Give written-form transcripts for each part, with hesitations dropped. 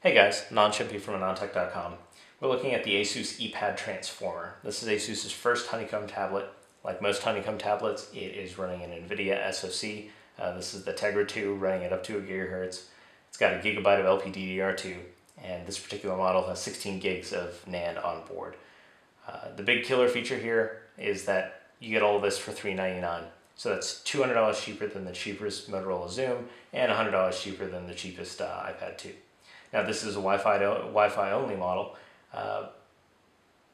Hey guys, Non-Chimpy from AnonTech.com. We're looking at the ASUS ePad Transformer. This is ASUS's first Honeycomb tablet. Like most Honeycomb tablets, it is running an NVIDIA SoC. This is the Tegra 2 running at up to a gigahertz. It's got a gigabyte of LPDDR2, and this particular model has 16 gigs of NAND on board. The big killer feature here is that you get all of this for $399. So that's $200 cheaper than the cheapest Motorola Zoom and $100 cheaper than the cheapest iPad 2. Now this is a Wi-Fi only model,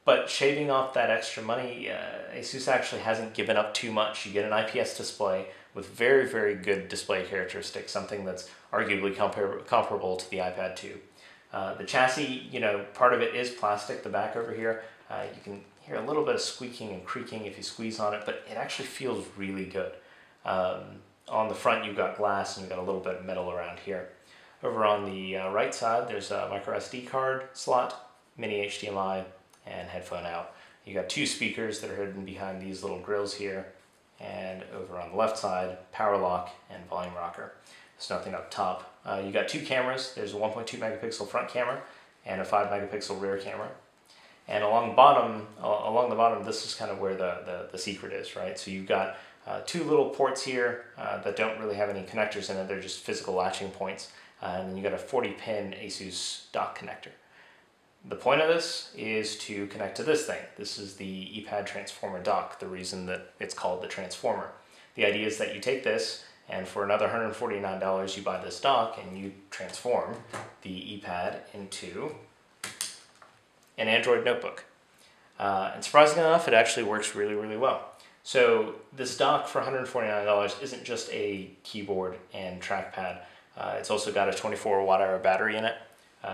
but shaving off that extra money, ASUS actually hasn't given up too much. You get an IPS display with very, very good display characteristics, something that's arguably comparable to the iPad 2. The chassis, part of it is plastic, the back over here. You can hear a little bit of squeaking and creaking if you squeeze on it, but it actually feels really good. On the front you've got glass and you've got a little bit of metal around here. Over on the right side there's a micro SD card slot, mini HDMI, and headphone out. You got two speakers that are hidden behind these little grills here, and over on the left side, power lock and volume rocker. There's nothing up top. You got two cameras. There's a 1.2 megapixel front camera and a 5 megapixel rear camera. And along the bottom, this is kind of where the secret is, right? So you've got two little ports here that don't really have any connectors in it. They're just physical latching points. And then you got a 40-pin ASUS dock connector. The point of this is to connect to this thing. This is the ePad Transformer dock, the reason that it's called the Transformer. The idea is that you take this, and for another $149 you buy this dock, and you transform the ePad into an Android notebook. And surprisingly enough, it actually works really, really well. So this dock for $149 isn't just a keyboard and trackpad. It's also got a 24 watt-hour battery in it.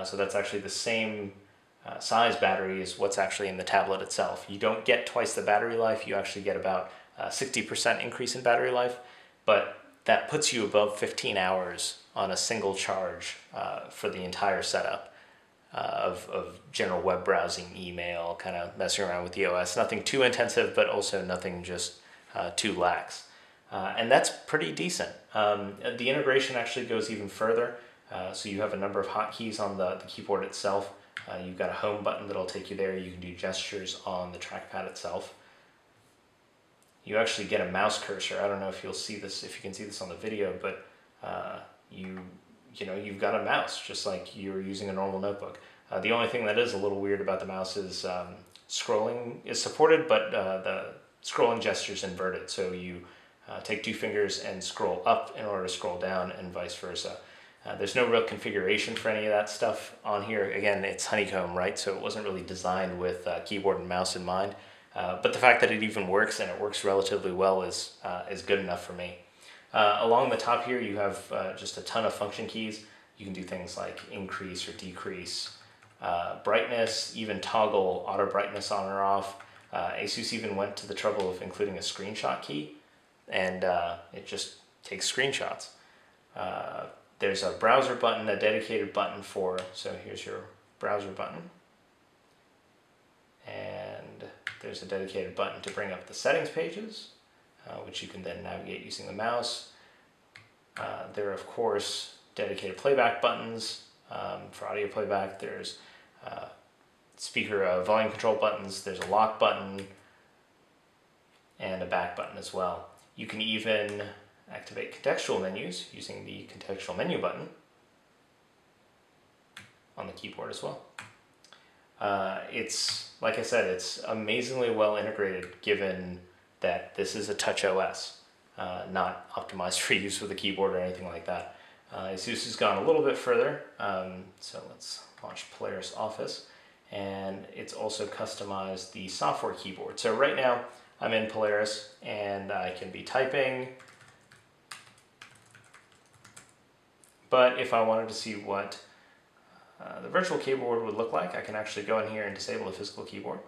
So that's actually the same size battery as what's actually in the tablet itself. You don't get twice the battery life, you actually get about 60% increase in battery life, but that puts you above 15 hours on a single charge for the entire setup of general web browsing, email, kind of messing around with the OS. Nothing too intensive, but also nothing just too lax. And that's pretty decent. The integration actually goes even further. So you have a number of hotkeys on the keyboard itself. You've got a home button that'll take you there. You can do gestures on the trackpad itself. You actually get a mouse cursor. I don't know if you'll see this, if you can see this on the video, but you've got a mouse just like you're using a normal notebook. The only thing that is a little weird about the mouse is scrolling is supported, but the scrolling gesture is inverted. So you take two fingers and scroll up in order to scroll down, and vice versa. There's no real configuration for any of that stuff on here. Again, it's Honeycomb, right? So it wasn't really designed with keyboard and mouse in mind. But the fact that it even works, and it works relatively well, is good enough for me. Along the top here, you have just a ton of function keys. You can do things like increase or decrease brightness, even toggle auto brightness on or off. ASUS even went to the trouble of including a screenshot key, and it just takes screenshots. There's a browser button, a dedicated button so here's your browser button. And there's a dedicated button to bring up the settings pages, which you can then navigate using the mouse. There are, of course, dedicated playback buttons for audio playback. There's speaker volume control buttons. There's a lock button and a back button as well. You can even activate contextual menus using the contextual menu button on the keyboard as well. It's, like I said, it's amazingly well integrated given that this is a touch OS, not optimized for use with a keyboard or anything like that. ASUS has gone a little bit further, so let's launch Polaris Office, and it's also customized the software keyboard. So right now I'm in Polaris and I can be typing, but if I wanted to see what the virtual keyboard would look like, I can actually go in here and disable the physical keyboard.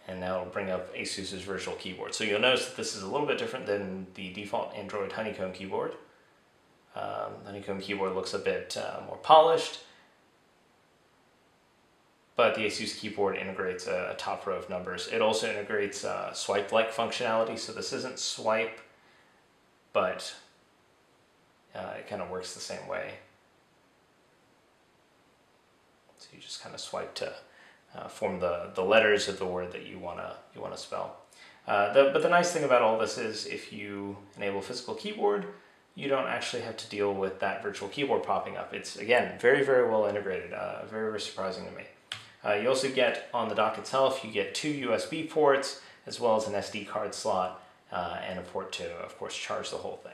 And now it'll bring up ASUS's virtual keyboard. So you'll notice that this is a little bit different than the default Android Honeycomb keyboard. Honeycomb keyboard looks a bit more polished, but the ASUS keyboard integrates a top row of numbers. It also integrates swipe-like functionality, so this isn't swipe, but it kind of works the same way. So you just kind of swipe to form the letters of the word that you wanna spell. But the nice thing about all this is if you enable physical keyboard, you don't actually have to deal with that virtual keyboard popping up. It's, again, very, very well integrated, very, very surprising to me. You also get, on the dock itself, you get 2 USB ports, as well as an SD card slot, and a port to, of course, charge the whole thing.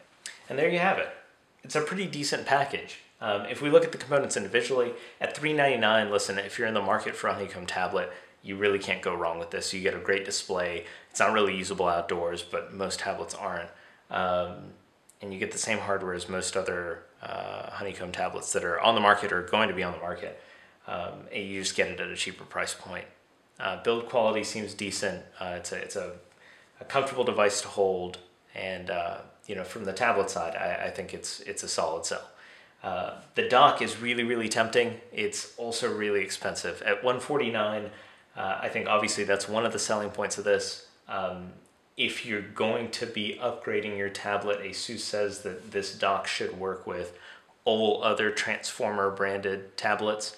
And there you have it. It's a pretty decent package. If we look at the components individually, at $399, listen, if you're in the market for a Honeycomb tablet, you really can't go wrong with this. You get a great display. It's not really usable outdoors, but most tablets aren't. And you get the same hardware as most other Honeycomb tablets that are on the market or going to be on the market. And you just get it at a cheaper price point. Build quality seems decent. It's a comfortable device to hold, and from the tablet side, I think it's a solid sell. The dock is really, really tempting. It's also really expensive. At $149, I think obviously that's one of the selling points of this. If you're going to be upgrading your tablet, ASUS says that this dock should work with all other Transformer branded tablets.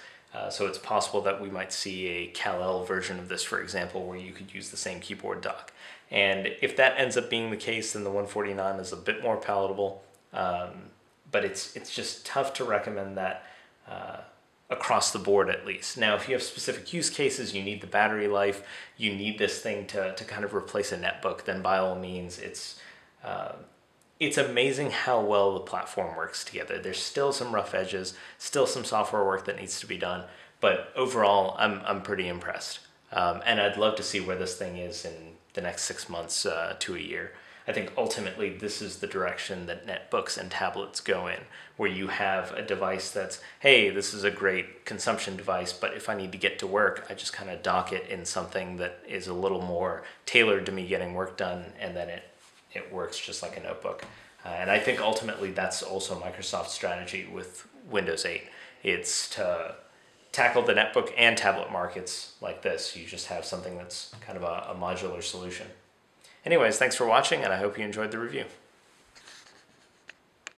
So it's possible that we might see a Kal-El version of this, for example, where you could use the same keyboard dock. And if that ends up being the case, then the $149 is a bit more palatable. But it's just tough to recommend that across the board, at least. Now, if you have specific use cases, you need the battery life, you need this thing to kind of replace a netbook, then by all means, it's amazing how well the platform works together. There's still some rough edges, still some software work that needs to be done, but overall, I'm pretty impressed. And I'd love to see where this thing is in the next 6 months to a year. I think ultimately this is the direction that netbooks and tablets go in, where you have a device that's, hey, this is a great consumption device, but if I need to get to work, I just kind of dock it in something that is a little more tailored to me getting work done, and then it works just like a notebook. And I think ultimately that's also Microsoft's strategy with Windows 8. It's to tackle the netbook and tablet markets like this. You just have something that's kind of a modular solution. Anyways, thanks for watching, and I hope you enjoyed the review.